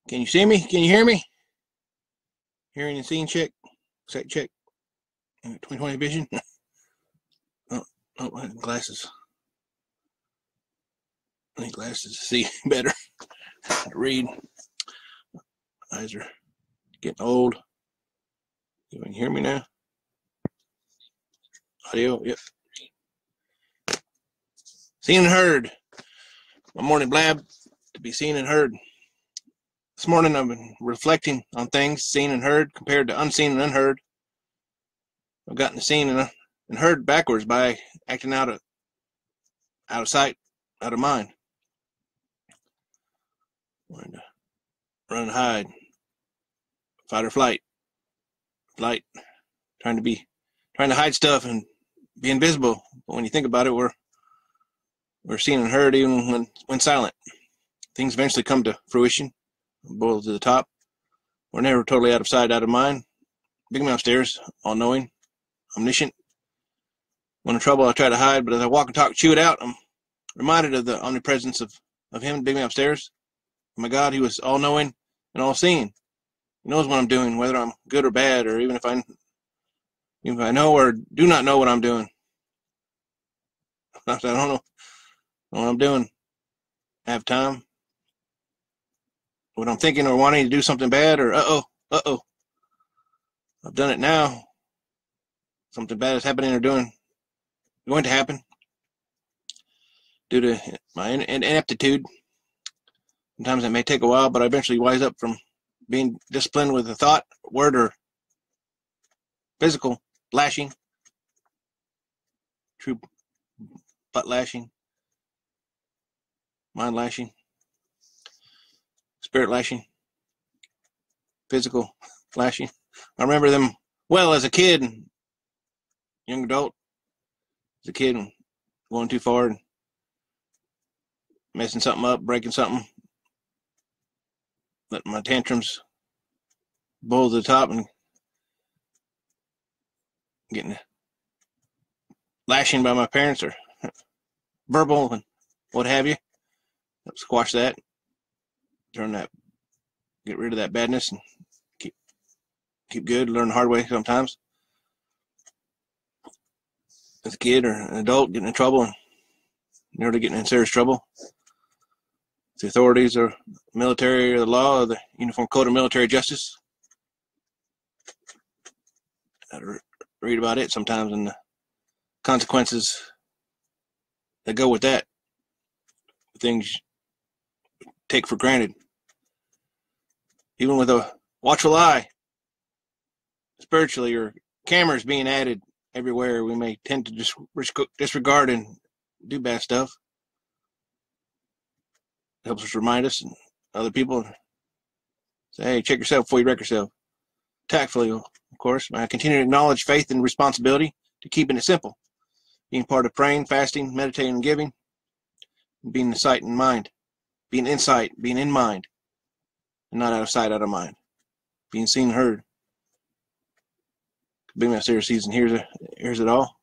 Can you see me? Can you hear me? Hearing and seeing check. Sight check. 20/20 vision. Oh, glasses. I need glasses to see better. To read. Eyes are getting old. You can hear me now? Audio, yep. Seen and heard. My morning blab to be seen and heard. This morning I've been reflecting on things seen and heard compared to unseen and unheard. I've gotten to seen and heard backwards by acting out of sight, out of mind. Wanting to run and hide, fight or flight, trying to hide stuff and be invisible. But when you think about it, we're seen and heard even when silent. Things eventually come to fruition, boil to the top. We're never totally out of sight, out of mind. Big man upstairs, all-knowing, omniscient. When in trouble, I try to hide, but as I walk and talk, chew it out, I'm reminded of the omnipresence of him, big man upstairs. Oh my God, he was all-knowing and all-seeing. He knows what I'm doing, whether I'm good or bad, or even if I know or do not know what I'm doing. I don't know what I'm doing. I have time. What I'm thinking or wanting to do something bad, or uh-oh. I've done it now. Something bad is happening or going to happen due to my ineptitude. Sometimes it may take a while, but I eventually wise up from being disciplined with a thought, word, or physical lashing. True butt lashing. Mind lashing. Spirit lashing. Physical lashing. I remember them well as a kid and young adult. As a kid, going too far and messing something up, breaking something. Letting my tantrums boil to the top and getting lashing by my parents or verbal and what have you. Squash that. Get rid of that badness and keep good, learn the hard way sometimes. As a kid or an adult, getting in trouble and nearly getting in serious trouble. The authorities or military or the law or the Uniform Code of Military Justice. I read about it sometimes and the consequences that go with that. Things you take for granted. Even with a watchful eye, spiritually, or cameras being added everywhere, we may tend to disregard and do bad stuff. It helps us remind us and other people say, hey, check yourself before you wreck yourself. Tactfully, of course. I continue to acknowledge faith and responsibility to keeping it simple. Being part of praying, fasting, meditating, and giving. And being in sight and mind. Being in sight, being in mind. And not out of sight, out of mind. Being seen and heard. Being my serious season, here's it all.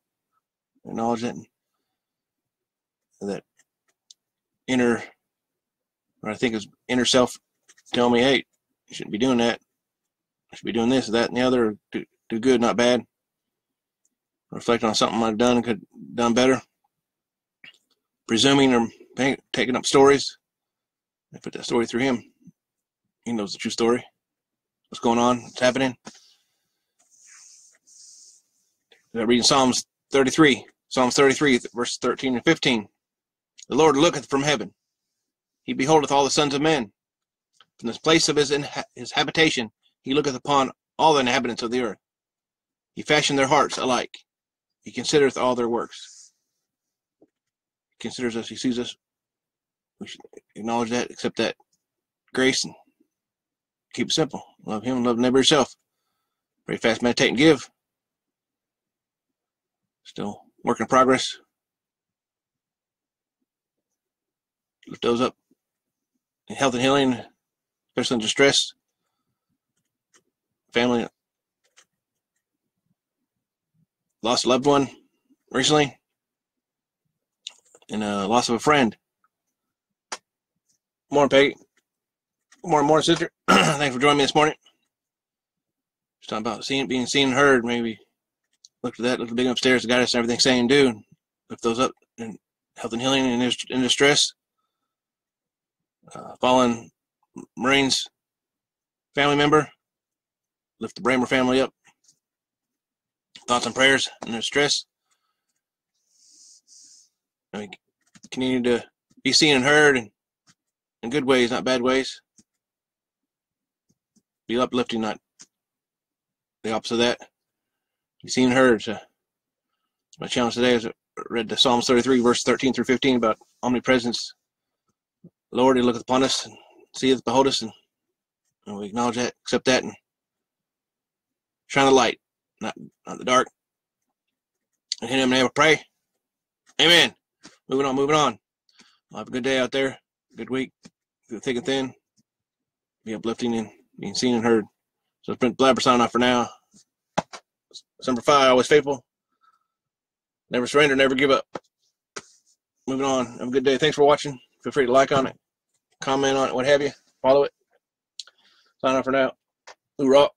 Acknowledge it. That inner, what I think is inner self telling me, hey, you shouldn't be doing that. You should be doing this, that, and the other. Or do good, not bad. Reflect on something I've done, could have done better. Presuming or taking up stories. I put that story through him. He knows the true story. What's going on? What's happening? I'm reading Psalms 33. Psalms 33, verses 13 and 15. The Lord looketh from heaven. He beholdeth all the sons of men. From the place of his habitation, he looketh upon all the inhabitants of the earth. He fashioned their hearts alike. He considereth all their works. He considers us. He sees us. We should acknowledge that, accept that grace, and keep it simple. Love him, love neighbor yourself. Pray, fast, meditate, and give. Still work in progress. Lift those up in health and healing, especially in distress. Family lost a loved one recently, and loss of a friend. Morning, Peggy. Good morning, sister. Thanks for joining me this morning. Just talking about being seen and heard. Maybe look at that little big upstairs, the guidance and everything saying and do. Lift those up in health and healing and in distress. Fallen Marines family member. Lift the Blabber family up. Thoughts and prayers in distress. We continue to be seen and heard in good ways, not bad ways. Be uplifting, not the opposite of that. Be seen and heard. So my challenge today is I read the Psalms 33, verses 13 through 15 about omnipresence. Lord, He looketh upon us and seeth, behold us, and we acknowledge that, accept that, and shine the light, not the dark. And in Him name I pray. Amen. Moving on. Well, have a good day out there. Good week. Through thick and thin. Be uplifting and being seen and heard. So it's Brent the Blabber signing off for now. Number 5, always faithful. Never surrender, never give up. Moving on. Have a good day. Thanks for watching. Feel free to like on it, comment on it, what have you. Follow it. Sign off for now. Hoorah.